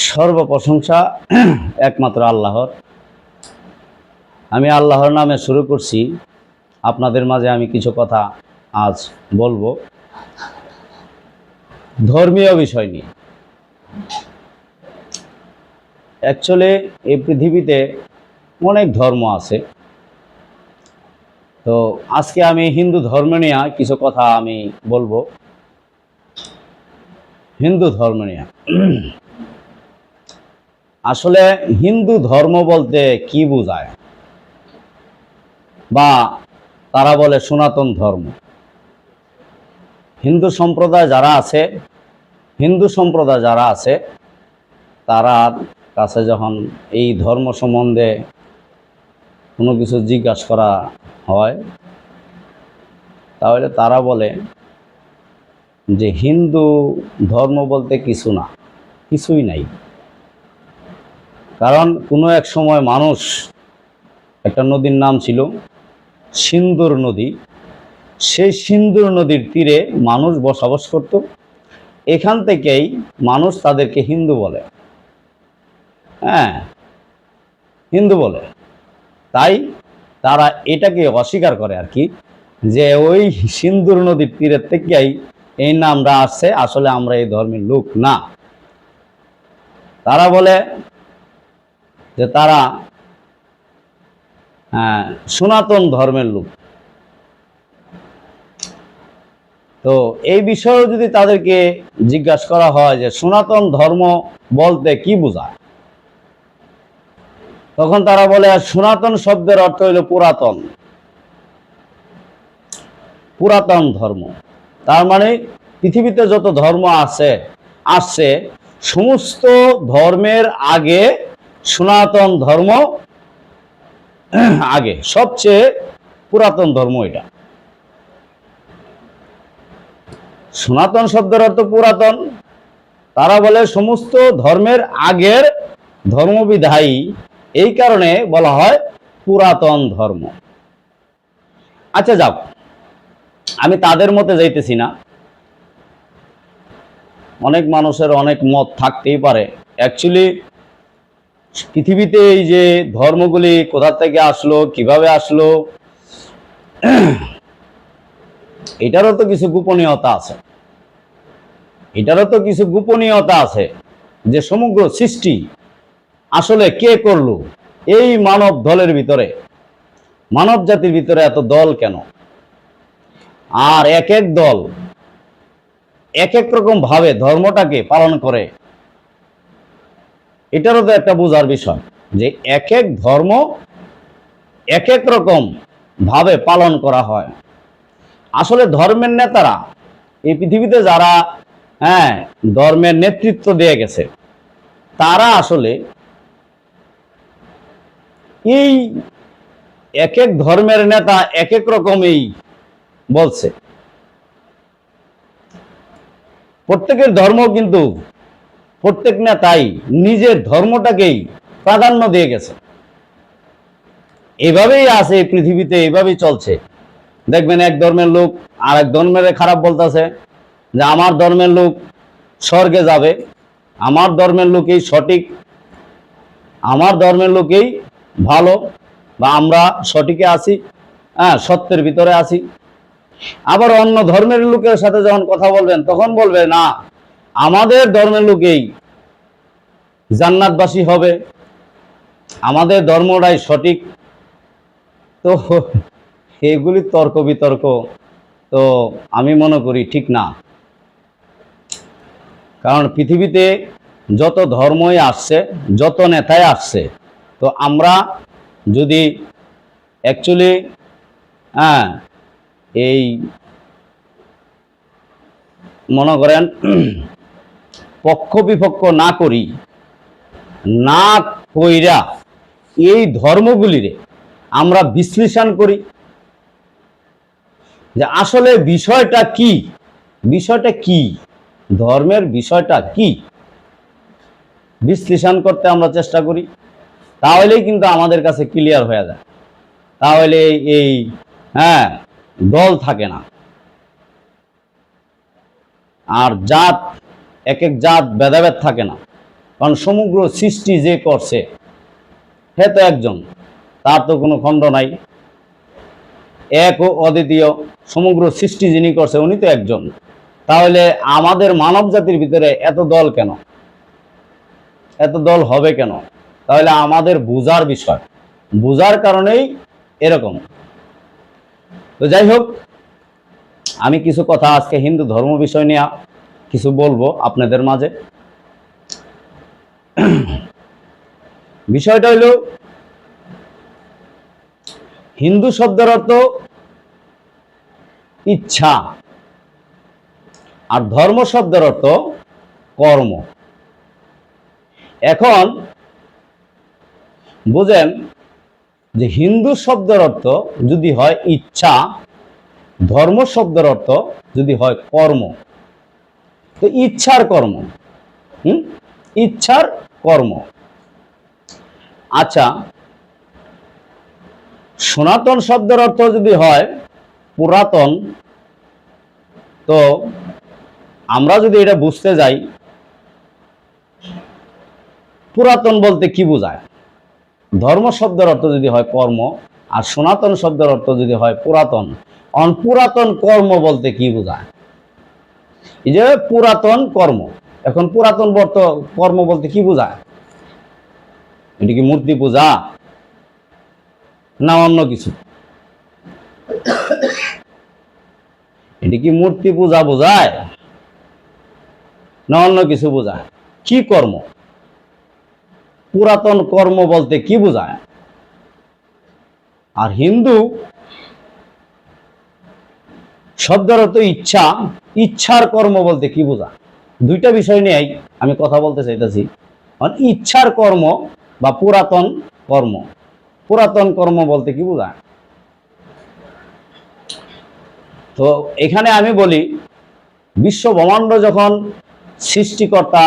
সর্ব প্রশংসা একমাত্র আল্লাহর। আমি আল্লাহর নামে শুরু করছি। আপনাদের মাঝে আমি কিছু কথা আজ বলবো ধর্মীয় বিষয় নিয়ে। অ্যাকচুয়ালি এই পৃথিবীতে অনেক ধর্ম আছে, তো আজকে আমি হিন্দু ধর্ম নিয়ে কিছু কথা আমি বলবো। হিন্দু ধর্ম নিয়ে আসলে হিন্দু ধর্ম বলতে কি বোঝায়, বা তারা বলে সনাতন ধর্ম। হিন্দু সম্প্রদায় যারা আছে তারা কাছে যখন এই ধর্ম সম্বন্ধে কোনো কিছু জিজ্ঞাসা করা হয়, তাহলে তারা বলে যে হিন্দু ধর্ম বলতে কিছুই নাই। কারণ কোনো এক সময় মানুষ, একটা নদীর নাম ছিল সিন্দুর নদী, সেই সিন্দুর নদীর তীরে মানুষ বসবাস করত। এখান থেকেই মানুষ তাদেরকে হিন্দু বলে। হ্যাঁ, হিন্দু বলে। তাই তারা এটাকে অস্বীকার করে আর কি, যে ওই সিন্দুর নদীর তীরের থেকেই এই নামটা আসছে, আসলে আমরা এই ধর্মের লোক না। তারা বলে যে তারা সনাতন ধর্মের লোক। তো এই বিষয়ে যদি তাদেরকে জিজ্ঞাসা করা হয় যে সনাতন ধর্ম বলতে কি বোঝায়, তখন তারা বলে সনাতন শব্দের অর্থ হইল পুরাতন ধর্ম। তার মানে পৃথিবীতে যত ধর্ম আসছে সমস্ত ধর্মের আগে সনাতন ধর্ম আগে, সবচেয়ে পুরাতন ধর্ম এটা। সনাতন শব্দের অর্থ পুরাতন। তারা বলে সমস্ত ধর্মের আগের ধর্মবিধায়ী, এই কারণে বলা হয় পুরাতন ধর্ম। আচ্ছা যাও, আমি তাদের মতে যাইতেছি না। অনেক মানুষের অনেক মত থাকতেই পারে। অ্যাকচুয়ালি পৃথিবীতে এই যে ধর্মগুলি কোথা থেকে আসলো, কিভাবে আসলো, এটারও তো কিছু গোপনীয়তা আছে। যে সমগ্র সৃষ্টি আসলে কে করলো, এই মানব জাতির ভিতরে এত দল কেন, আর এক এক দল এক এক রকম ভাবে ধর্মটাকে পালন করে, এটারও তো একটা বোঝার বিষয় যে এক এক ধর্ম এক এক রকম ভাবে পালন করা হয়। আসলে ধর্মের নেতারা এই পৃথিবীতে যারা ধর্মের নেতৃত্ব দিয়ে গেছে, তারা আসলে এই এক এক ধর্মের নেতা এক এক রকমই বলছে। প্রত্যেকের ধর্ম কিন্তু প্রত্যেক নেতাই নিজের ধর্মটাকেই প্রাধান্য দিয়ে গেছে। এভাবেই আছে পৃথিবীতে, এভাবেই চলছে। দেখবেন এক ধর্মের লোক আর এক ধর্মের খারাপ বলতেছে, যে আমার ধর্মের লোক স্বর্গে যাবে, আমার ধর্মের লোকই সঠিক, আমার ধর্মের লোকই ভালো, বা আমরা সঠিকে আছি, সত্যের ভিতরে আছি। আবার অন্য ধর্মের লোকের সাথে যখন কথা বলবেন, তখন বলবে না, আমাদের ধর্মের লোকেই জান্নাতবাসী হবে, আমাদের ধর্মটাই সঠিক। তো এগুলি তর্ক বিতর্ক তো আমি মনে করি ঠিক না। কারণ পৃথিবীতে যত ধর্মই আসছে, যত নেতাই আসছে, তো আমরা যদি অ্যাকচুয়ালি এই মনে করেন পক্ষ বিপক্ষ না কইরা এই ধর্মগুলিরে আমরা বিশ্লেষণ করি যে আসলে বিষয়টা কি, ধর্মের বিষয়টা কি, বিশ্লেষণ করতে আমরা চেষ্টা করি, তাহলেই কিন্তু আমাদের কাছে ক্লিয়ার হয়ে যায়। তাহলে এই দল থাকে না। আর জাত, এক এক জাত ভেদাভেদ থাকে না। কারণ সমগ্র সৃষ্টি যে করছে হে তো একজন, তার তো কোনো খণ্ড নাই, এক ও অদ্বিতীয়, সমগ্র সৃষ্টি যিনি করছে উনি তো একজন। তাহলে আমাদের মানব জাতির ভিতরে এত দল কেন, এত দল হবে কেন? তাহলে আমাদের বুঝার বিষয়, বুঝার কারণেই এরকম। তো যাই হোক, আমি কিছু কথা আজকে হিন্দু ধর্ম বিষয় নিয়ে কিছু বলবো আপনাদের মাঝে। বিষয়টা হইল, হিন্দু শব্দের অর্থ ইচ্ছা, আর ধর্ম শব্দের অর্থ কর্ম। এখন বুঝেন যে হিন্দু শব্দের অর্থ যদি হয় ইচ্ছা, ধর্ম শব্দের অর্থ যদি হয় কর্ম, তো ইচ্ছার কর্ম, ইচ্ছার কর্ম। আচ্ছা, সনাতন শব্দের অর্থ যদি হয় পুরাতন, তো আমরা যদি এটা বুঝতে যাই, পুরাতন বলতে কি বোঝায়? ধর্ম শব্দের অর্থ যদি হয় কর্ম, আর সনাতন শব্দের অর্থ যদি হয় পুরাতন, পুরাতন কর্ম বলতে কি বোঝায়? এই যে পুরাতন কর্ম, এখন পুরাতন কর্ম বলতে কি বোঝায়? এটা কি মূর্তি পূজা না অন্য কিছু? এটা কি মূর্তি পূজা বোঝায় না অন্য কিছু বোঝায়? কি কর্ম? পুরাতন কর্ম বলতে কি বোঝায়? আর হিন্দু শব্দের অর্থ ইচ্ছা, ইচ্ছার কর্ম বলতে কি বোঝায়? দুইটা বিষয় নিয়ে আমি কথা বলতে চাইতেছি। ইচ্ছার কর্ম বা পুরাতন কর্ম, পুরাতন কর্ম বলতে কি বোঝায়? তো এখানে আমি বলি, বিশ্ব ব্রহ্মাণ্ড যখন সৃষ্টিকর্তা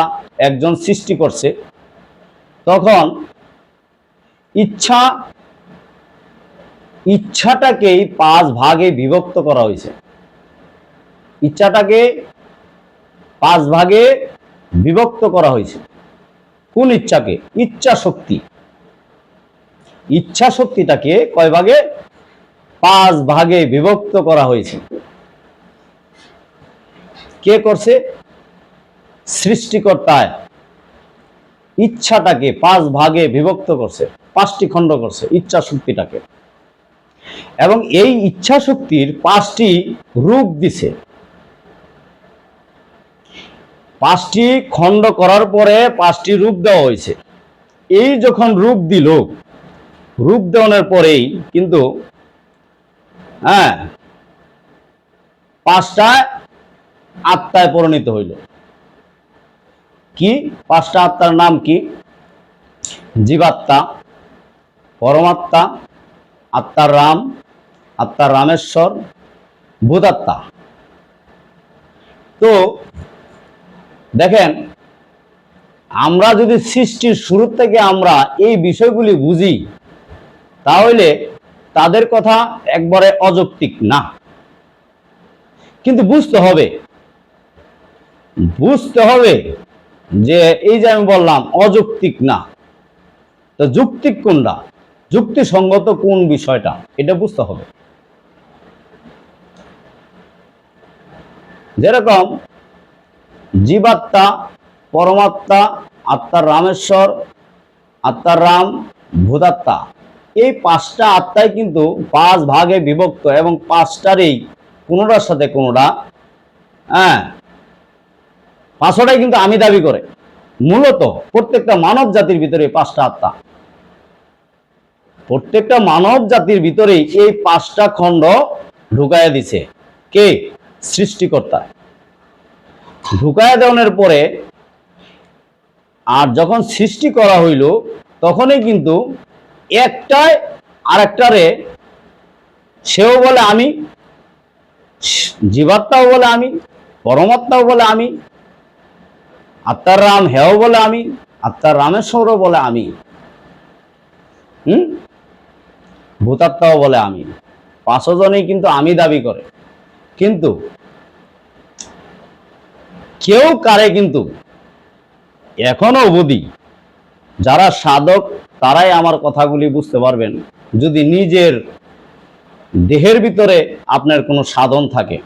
একজন সৃষ্টি করছে, তখন ইচ্ছাটাকেই 5 ভাগে বিভক্ত করা হয়েছে। ইচ্ছাটাকে 5 ভাগে বিভক্ত করা হয়েছে। কোন ইচ্ছাকে? ইচ্ছা শক্তি। ইচ্ছা শক্তিটাকে কয় ভাগে? 5 ভাগে বিভক্ত করা হয়েছে। কে করছে? সৃষ্টিকর্তায় ইচ্ছাটাকে 5 ভাগে বিভক্ত করছে, 5টি খণ্ড করছে ইচ্ছা শক্তিটাকে। এবং এই ইচ্ছা শক্তির 5টি রূপ দিছে। 5টি খণ্ড করার পরে 5টি রূপ দেওয়া হয়েছে। এই যখন রূপ দিল, রূপ দেওয়ার পরেই কিন্তু 5টা আত্মায় পরিণত হইল। কি 5টা আত্মার নাম কি? জীবাত্মা, পরমাত্মা, আত্মার রাম, আত্মার রামেশ্বর, ভূতাত্মা। তো দেখেন, আমরা যদি সৃষ্টির শুরু থেকে আমরা এই বিষয়গুলি বুঝি, তাহলে তাদের কথা একবারে অযৌক্তিক না। কিন্তু বুঝতে হবে যে এই যে আমি বললাম অযৌক্তিক না, তো যৌক্তিক কোনটা, যুক্তিসঙ্গত কোন বিষয়টা, এটা বুঝতে হবে। যেরকম জীবাত্মা, পরমাত্মা, আত্মার রামেশ্বর, আত্মার রাম, ভূতাত্মা, এই 5টা আত্মাই কিন্তু 5 ভাগে বিভক্ত, এবং 5টারই কোনোটার সাথে কোনোটা 5টাই কিন্তু আমি দাবি করে। মূলত প্রত্যেকটা মানব জাতির ভিতরে 5টা আত্মা, প্রত্যেকটা মানব জাতির ভিতরেই এই 5টা খণ্ড ঢুকাইয়া দিছে কে? সৃষ্টিকর্তা। ঢুকাইয়া দেওয়ার পরে আর যখন সৃষ্টি করা হইল, তখনই কিন্তু একটাই আরেকটারে, সেও বলে আমি, জীবাত্মাও বলে আমি, পরমাত্মাও বলে আমি, আত্মার রাম হেও বলে আমি, আত্মার রামেশ্বরও বলে আমি, ভূতাত্মাও বলে আমি। 5 জনেই কিন্তু আমি দাবি করে। কিন্তু কেউ কারে কিন্তু এখনো অবধি যারা সাধক তারাই আমার কথাগুলি বুঝতে পারবেন। যদি নিজের দেহের ভিতরে আপনার কোনো সাধন থাকে,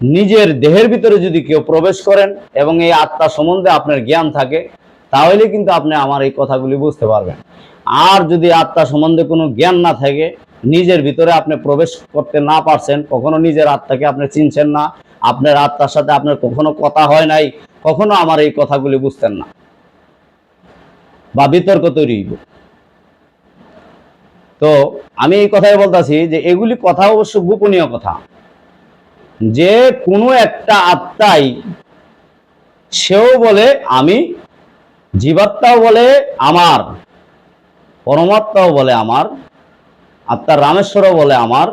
নিজের দেহের ভিতরে যদি কেউ প্রবেশ করেন এবং এই আত্মা সম্বন্ধে আপনার জ্ঞান থাকে, তাহলে কিন্তু আপনি আমার এই কথাগুলি বুঝতে পারবেন। আর যদি আত্মা সম্বন্ধে কোনো জ্ঞান না থাকে, নিজের ভিতরে আপনি প্রবেশ করতে না পারছেন, কখনো নিজের আত্মাকে আপনি চিনছেন না, আপনার আত্মার সাথে আপনার কখনো কথা হয় নাই, কখনো আমার এই কথাগুলি বুঝতেন না, বা বিতর্ক তৈরি হইব। তো আমি এই কথাই বলতেছি যে এগুলি কথা অবশ্য গোপনীয় কথা, যে কোনো একটা আত্মাই, সেও বলে আমি, জীবাত্মাও বলে আমার, পরমাত্মাও বলে আমার, আত্মার রামেশ্বরও বলে আমার,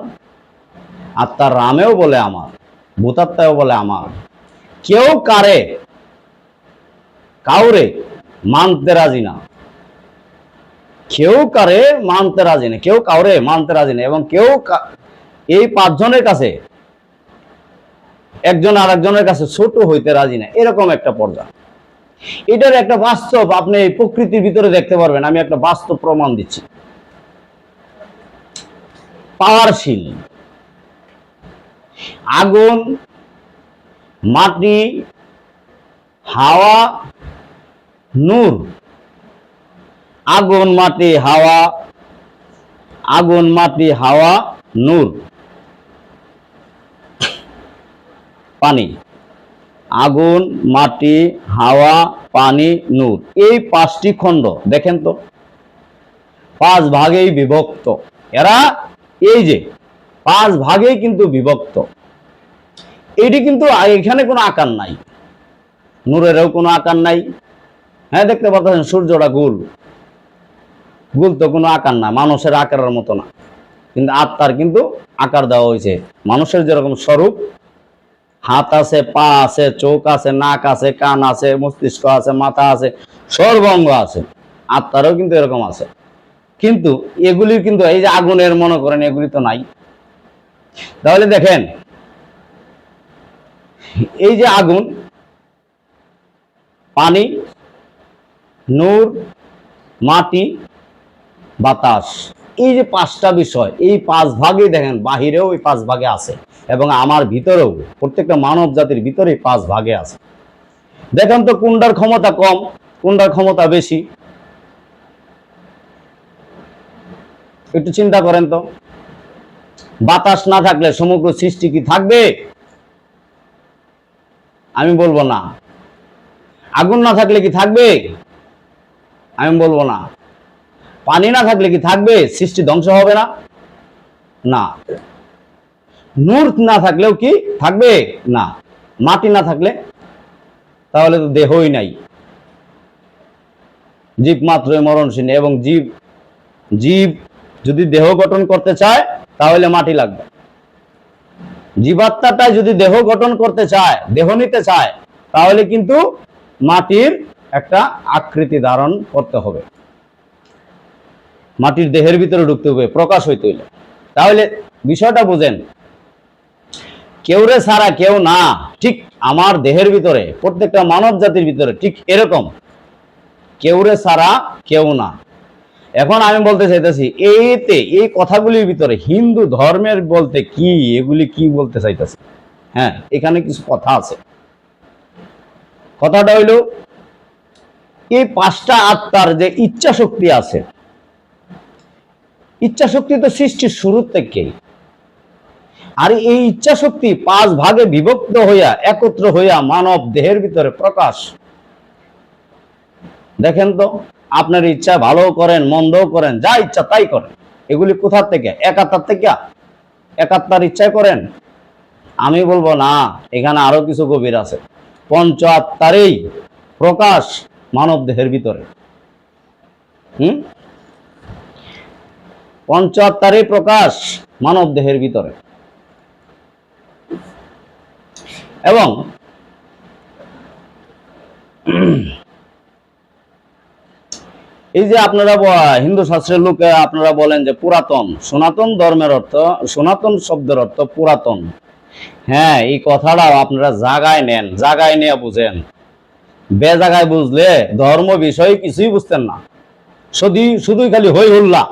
আত্মার রামেও বলে আমার, ভূতাত্মাও বলে আমার। কেউ কাউরে মানতে রাজি না, কেউ কারে মানতে রাজি না, কেউ কাউরে মানতে রাজি না, এবং কেউ এই পাঁচজনের কাছে একজন আরেকজনের কাছে ছোট হইতে রাজি না, এরকম একটা পর্যায়। এটার একটা বাস্তব আপনি এই প্রকৃতির ভিতরে দেখতে পারবেন। আমি একটা বাস্তব প্রমাণ দিচ্ছি। পাওয়ারশীল আগুন, মাটি, হাওয়া, নূর। আগুন, মাটি, হাওয়া, আগুন, মাটি, হাওয়া, নূর, পানি। আগুন, মাটি, হাওয়া, পানি, নূর, এই পাঁচটি খণ্ড দেখেন তো, পাঁচ ভাগেই বিভক্ত। এরা এই যে পাঁচ ভাগেই কিন্তু বিভক্ত। এটি কিন্তু এখানে কোনো আকার নাই, নূরেরও কোনো আকার নাই। হ্যাঁ, দেখতে পাচ্ছেন সূর্যটা গোল, গোল তো কোনো আকার না, মানুষের আকারের মতো না, কিন্তু আত্মার কিন্তু আকার দেওয়া হয়েছে। মানুষের যেরকম স্বরূপ, হাত আছে, পা আছে, চোখ আছে, নাক আছে, কান আছে, মস্তিষ্ক আছে, মাথা আছে, সর্বাঙ্গ আছে, আত্মারও কিন্তু এরকম আছে। কিন্তু এগুলির কিন্তু এই যে আগুনের মনে করেন এগুলি তো নাই। তাহলে দেখেন এই যে আগুন, পানি, নূর, মাটি, বাতাস, এই যে পাঁচটা বিষয়, এই পাঁচ ভাগে দেখেন, বাহিরেও এই পাঁচ ভাগে আছে এবং আমার ভিতরেও, প্রত্যেকটা মানব জাতির ভিতরেই পাঁচ ভাগে আছে। দেখেন তো কোনটার ক্ষমতা কম, কোনটার ক্ষমতা বেশি, একটু চিন্তা করেন তো। বাতাস না থাকলে সমগ্র সৃষ্টি কি থাকবে? আমি বলবো না। আগুন না থাকলে কি থাকবে? আমি বলবো না। পানি না থাকলে কি থাকবে? সৃষ্টি ধ্বংস হবে না? না। নূর না থাকলেও কি থাকবে? না। মাটি না থাকলে? তাহলে তো দেহই নাই। জীব মাত্রই মরণশীল, এবং জীব যদি দেহ গঠন করতে চায় তাহলে মাটি লাগবে। জীবাত্মাটা যদি দেহ গঠন করতে চায়, দেহ নিতে চায়, তাহলে কিন্তু মাটির একটা আকৃতি ধারণ করতে হবে, মাটির দেহের ভিতরে ঢুকতে হবে, প্রকাশ হইতে হইলে। তাহলে বিষয়টা বুঝেন, কেউরে ছাড়া কেউ না। ঠিক আমার দেহের ভিতরে, প্রত্যেকটা মানব জাতির ভিতরে ঠিক এরকম, কেউরে ছাড়া কেউ না। এখন আমি বলতে চাইতেছি, এই কথাগুলির ভিতরে হিন্দু ধর্মের বলতে কি, এগুলি কি বলতে চাইতেছে? হ্যাঁ, এখানে কিছু কথা আছে। কথাটা হইল, এই পাঁচটা আত্মার যে ইচ্ছা শক্তি আছে, ইচ্ছা শক্তি তো সৃষ্টির শুরুর থেকেই। আর এই ইচ্ছা শক্তি পাঁচ ভাগে বিভক্ত হইয়া একত্র হইয়া মানব দেহের ভিতরে প্রকাশ। দেখেন তো, আপনার ইচ্ছা ভালো করেন, মন্দও করেন, যা ইচ্ছা তাই করেন, এগুলি কোথার থেকে? এক আত্মার থেকে, এক আত্মার ইচ্ছায় করেন? আমি বলবো না, এখানে আরো কিছু গভীর আছে। পঞ্চ আত্মারই প্রকাশ মানব দেহের ভিতরে। পঞ্চ আত্মারই প্রকাশ মানব দেহের ভিতরে। এবং এই যে আপনারা হিন্দু শাস্ত্রের লোকে আপনারা বলেন যে পুরাতন, সনাতন ধর্মের অর্থ, সনাতন শব্দের অর্থ পুরাতন। হ্যাঁ, এই কথাটাও আপনারা জাগায় নেন, জাগায় নিয়ে বুঝেন বেজাগায় বুঝলে ধর্ম বিষয়ে কিছুই বুঝতেন না, শুধুই খালি হই হুল্লা,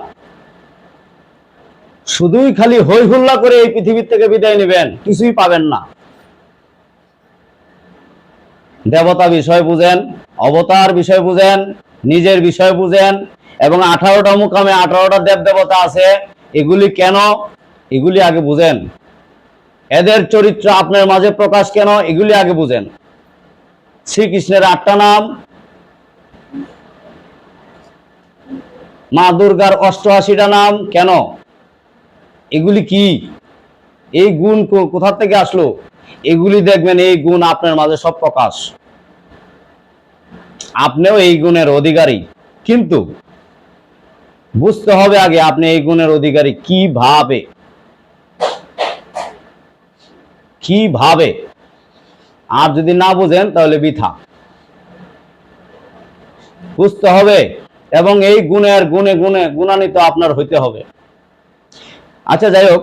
শুধুই খালি হই হুল্লা করে এই পৃথিবীর থেকে বিদায় নেবেন, কিছুই পাবেন না। দেবতা বিষয় বুঝেন, অবতার বিষয় বুঝেন, নিজের বিষয় বুঝেন, এবং 18টা মুকামে 18টা দেব দেবতা আছে, এগুলি কেন, এগুলি আগে বুঝেন। এদের চরিত্র আপনার মাঝে প্রকাশ কেন, এগুলি আগে বুঝেন। শ্রীকৃষ্ণের 8টা নাম, মা দুর্গার 88টা নাম কেন, এগুলি কি, এই গুণ কোথা থেকে আসলো, এগুলি দেখবেন এই গুণ আপনার মাঝে সব প্রকাশ। আপনিও এই গুণের অধিকারী, কিন্তু বুঝতে হবে আগে আপনি এই গুণের অধিকারী কিভাবে, কিভাবে। আর যদি না বুঝেন তাহলে বৃথা। বুঝতে হবে এবং এই গুণের গুণে গুণে গুণান্বিত আপনার হইতে হবে। আচ্ছা, যাই হোক,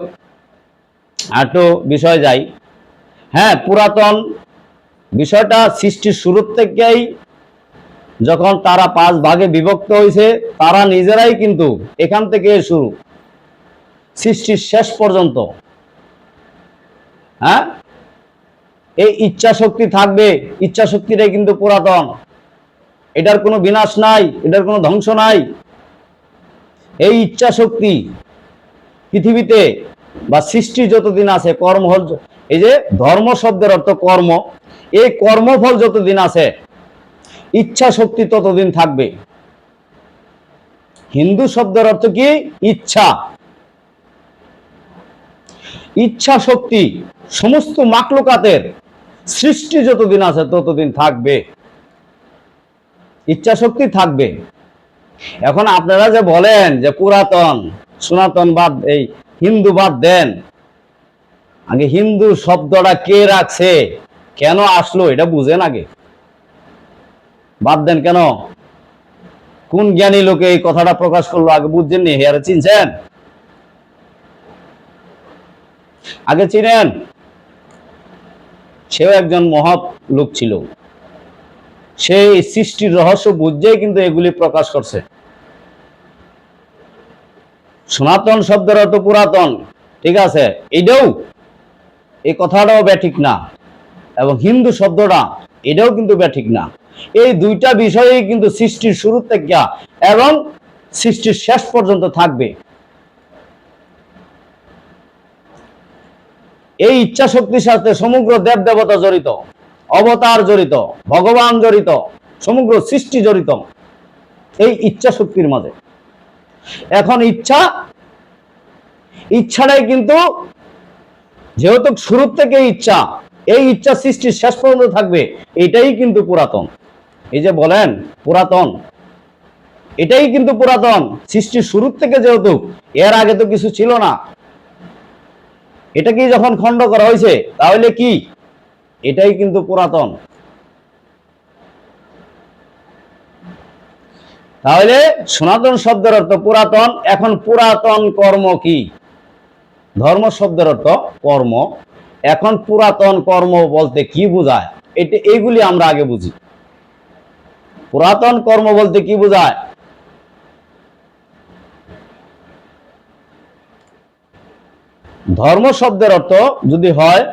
একটু বিষয় যাই। হ্যাঁ, পুরাতন বিষয়টা সৃষ্টির শুরুর থেকেই, যখন তারা 5 ভাগে বিভক্ত হয়েছে, তারা নিজেরাই কিন্তু এখান থেকে শুরু, সৃষ্টির শেষ পর্যন্ত। হ্যাঁ, এই ইচ্ছা শক্তি থাকবে, ইচ্ছা শক্তিটাই কিন্তু পুরাতন, এটার কোনো বিনাশ নাই, এটার কোনো ধ্বংস নাই। এই ইচ্ছা শক্তি পৃথিবীতে বা সৃষ্টি যতদিন আছে, কর্ম, এই যে ধর্ম শব্দের অর্থ কর্ম, এই কর্মফল যতদিন আছে ইচ্ছা শক্তি ততদিন থাকবে। হিন্দু শব্দের অর্থ কি, ইচ্ছা। ইচ্ছা শক্তি সমস্ত মাকলুকাতের সৃষ্টি যতদিন আছে ততদিন থাকবে, ইচ্ছা শক্তি থাকবে। এখন আপনারা যে বলেন যে পুরাতন সনাতন বাদ, এই হিন্দু বাদ দেন, আগে হিন্দু শব্দটা কে রাখছে, কেন আসলো, এটা বুঝেন আগে। বাদ দেন কেন, কোন জ্ঞানী লোকে এই কথাটা প্রকাশ করলো, আগে বুঝছেন নি, হেয়ারে চিনছেন, আগে চিনেন। সেও একজন মহৎ লোক ছিল, সেই সৃষ্টির রহস্য বুঝেই কিন্তু এগুলি প্রকাশ করছে। সনাতন শব্দের অর্থ পুরাতন, ঠিক আছে, এটাও, এই কথাটাও ব্যাঠিক না, এবং হিন্দু শব্দটা এটাও কিন্তু ব্যাঠিক না। এই দুইটা বিষয়েই কিন্তু সৃষ্টির শুরু থেকে এবং সৃষ্টির শেষ পর্যন্ত থাকবে। এই ইচ্ছা শক্তির সাথে সমগ্র দেব দেবতা জড়িত, অবতার জড়িত, ভগবান জড়িত, সমগ্র সৃষ্টি জড়িত এই ইচ্ছা শক্তির মাঝে। এখন ইচ্ছাটাই কিন্তু, যেহেতু শুরুর থেকে ইচ্ছা, এই ইচ্ছা সৃষ্টির শেষ পর্যন্ত থাকবে, এটাই কিন্তু পুরাতন। এই যে বলেন পুরাতন, এটাই কিন্তু পুরাতন, সৃষ্টির শুরুর থেকে, যেহেতু এর আগে তো কিছু ছিল না, এটাকেই যখন খণ্ড করা হয়েছে তাহলে কি, এটাই কিন্তু পুরাতন। তাহলে সনাতন শব্দের অর্থ পুরাতন। এখন পুরাতন কর্ম কি, ধর্ম শব্দের অর্থ কর্ম। এখন পুরাতন কর্ম বলতে কি বোঝায়, এইগুলি আমরা আগে বুঝি। পুরাতন কর্ম বলতে কি বোঝায়, ধর্ম শব্দের অর্থ যদি হয়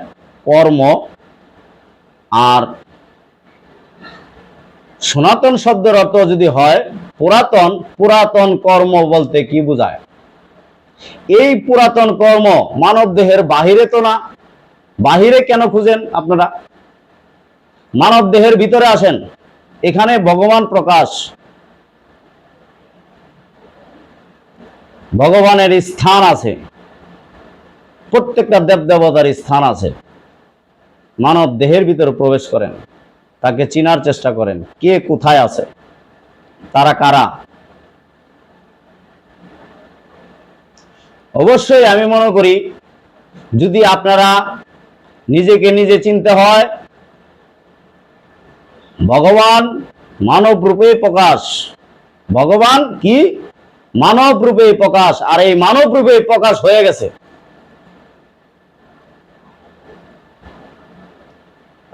কর্ম, আর সনাতন শব্দের অর্থ যদি হয় পুরাতন, পুরাতন কর্ম বলতে কি বোঝায়, এই পুরাতন কর্ম মানব দেহের বাহিরে তো না। বাহিরে কেন খুঁজেন আপনারা, মানব দেহের ভিতরে আসেন, এখানে ভগবান প্রকাশ, ভগবানের স্থান আছে, প্রত্যেকটা দেব দেবতার স্থান আছে। মানব দেহের ভিতরে প্রবেশ করেন, তাকে চিনার চেষ্টা করেন, কে কোথায় আছে, তারা কারা। অবশ্যই আমি মনে করি, যদি আপনারা নিজেকে নিজে চিনতে হয়, ভগবান মানব রূপে প্রকাশ, ভগবান কি মানব রূপে প্রকাশ, আর এই মানব রূপে প্রকাশ হয়ে গেছে।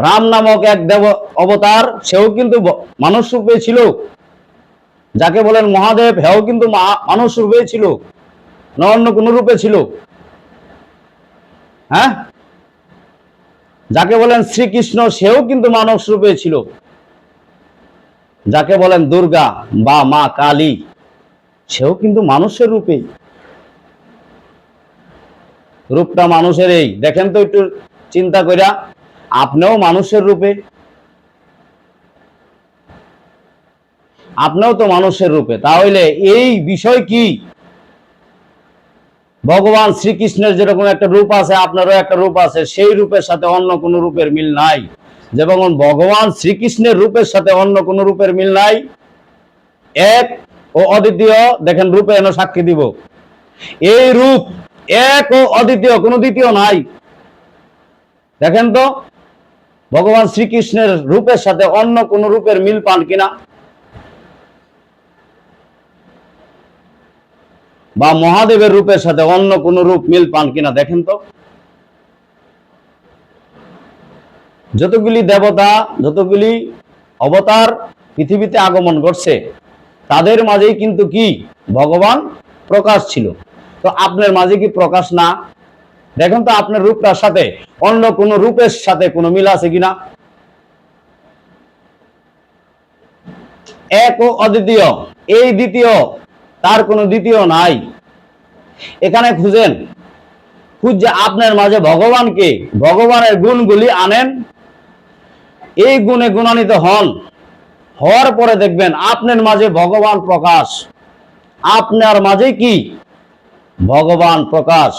রাম নামক এক দেব অবতার, সেও কিন্তু মানুষ রূপে ছিল। যাকে বলেন মহাদেব, হেও কিন্তু মানুষ রূপে ছিল, না অন্য কোন রূপে ছিল? হ্যাঁ, যাকে বলেন শ্রীকৃষ্ণ, সেও কিন্তু মানুষ রূপে ছিল। যাকে বলেন দুর্গা বা মা কালী, সেও কিন্তু মানুষের রূপে। রূপটা মানুষের। এই দেখেন তো একটু চিন্তা কইরা, আপনিও মানুষের রূপে, আপনিও তো মানুষের রূপে। তাহলে এই বিষয় কি? ভগবান শ্রীকৃষ্ণের যেরকম একটা রূপ আছে, আপনারও একটা রূপ আছে, সেই রূপের সাথে অন্য কোন রূপের মিল নাই। যেমন ভগবান শ্রীকৃষ্ণের রূপের সাথে অন্য কোন রূপের মিল নাই। এক ও অদ্বিতীয়, দেখেন রূপে এনে সাক্ষী দিব, এই রূপ এক ও অদ্বিতীয়, কোনো দ্বিতীয় নাই। দেখেন তো ভগবান শ্রীকৃষ্ণের রূপের সাথে অন্য কোন রূপের মিল পান কিনা, বা মহাদেবের রূপের সাথে অন্য কোন রূপ মিল পান কিনা দেখেন তো। যতগুলি দেবতা, যতগুলি অবতার পৃথিবীতে আগমন করছে, তাদের মাঝেই কিন্তু কি ভগবান প্রকাশ ছিল। তো আপনার মাঝে কি প্রকাশ না? দেখেন তো আপনার রূপটার সাথে অন্য কোন রূপের সাথে কোনো মিল আছে কিনা। এক ও অদ্বিতীয়, এই দ্বিতীয়, তার কোনো দ্বিতীয় নাই। এখানে খুঁজেন, খুঁজে আপনার মাঝে ভগবানকে, ভগবানের গুণগুলি আনেন, এই গুণে গুণান্বিত হন, হওয়ার পরে দেখবেন আপনার মাঝে ভগবান প্রকাশ। আপনার মাঝে কি ভগবান প্রকাশ।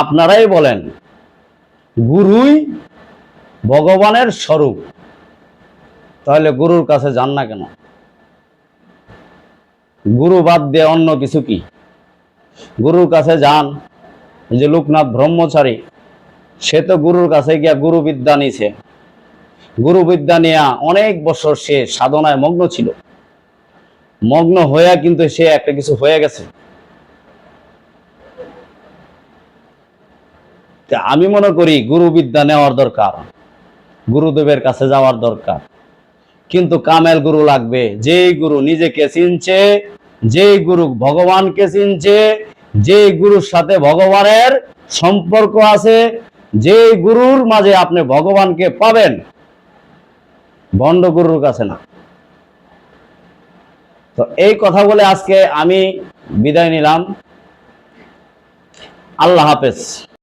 আপনারাই বলেন, গুরুই ভগবানের স্বরূপ। তাহলে গুরুর কাছে যান না কেন? গুরু বাদ দিয়ে অন্য কিছু কি? গুরুর কাছে যান। এই যে লোকনাথ ব্রহ্মচারী, সে তো গুরুর কাছে গিয়া গুরু বিদ্যা নিছে। গুরু বিদ্যা নিয়ে অনেক বছর সে সাধনায় মগ্ন ছিল। মগ্ন হইয়া কিন্তু সে একটা কিছু হয়ে গেছে। আমি মনে করি গুরু বিদ্যা নেওয়ার দরকার, গুরুদেবের কাছে যাওয়ার দরকার। কিন্তু কামেল গুরু লাগবে, যেই গুরু নিজেকে চিনছে, যেই গুরু ভগবানকে চিনছে, যেই গুরুর সাথে ভগবানের সম্পর্ক আছে, যেই গুরুর মাঝে আপনি ভগবানকে পাবেন, ভণ্ড গুরুর কাছে না। তো এই কথা বলে আজকে আমি বিদায় নিলাম। আল্লাহ হাফেজ।